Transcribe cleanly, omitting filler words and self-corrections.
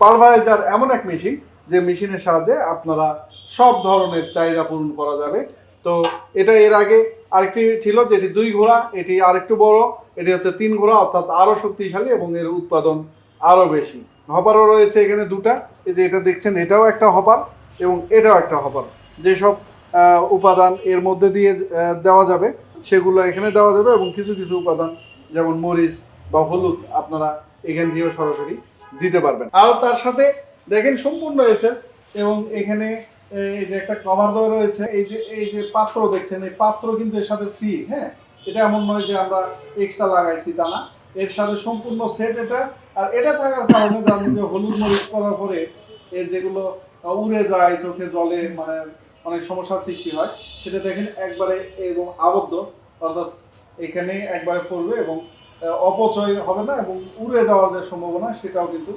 Pulveriser এমন এক machine যে মেশিনের সাহায্যে আপনারা সব ধরনের চাহিদা পূরণ করা যাবে। তো এটা এর আগে আরেকটি ছিল যেটি 2 ঘোড়া, এটি আরেকটু বড়, এটি হচ্ছে 3 ঘোড়া, অর্থাৎ আরো শক্তিশালী এবং এর উৎপাদন আরো বেশি। হপারও রয়েছে এখানে দুটা, এই যে এটা দেখছেন এটাও একটা হপার এবং এটাও একটা হপার। যেসব উপাদান এর মধ্যে দিয়ে দেওয়া যাবে সেগুলো এখানে দেওয়া যাবে এবং কিছু কিছু উপাদান যেমন মরিচ বা হলুদ আপনারা এখান দিয়েও সরাসরি দিতে পারবেন। আর তার সাথে দেখেন সম্পূর্ণ এসএস এবং এখানে এই যে একটা কভার দেওয়া রয়েছে, এই যে পাত্র দেখছেন, এই পাত্র কিন্তু এর সাথে ফ্রি। হ্যাঁ, এটা এমন নয় যে আমরা এক্সট্রা লাগাইছি তা না, এর সাথে সম্পূর্ণ সেট এটা। আর এটা থাকার কারণে জানি যে হলুদ মরিচ করার পরে যেগুলো উড়ে যায় চোখে জলে, মানে অনেক সমস্যার সৃষ্টি হয়, সেটা দেখেন একবারে এবং আবদ্ধ, অর্থাৎ এখানে একবারে পড়বে এবং অপচয় হবে না এবং উড়ে যাওয়ার যে সম্ভাবনা সেটাও কিন্তু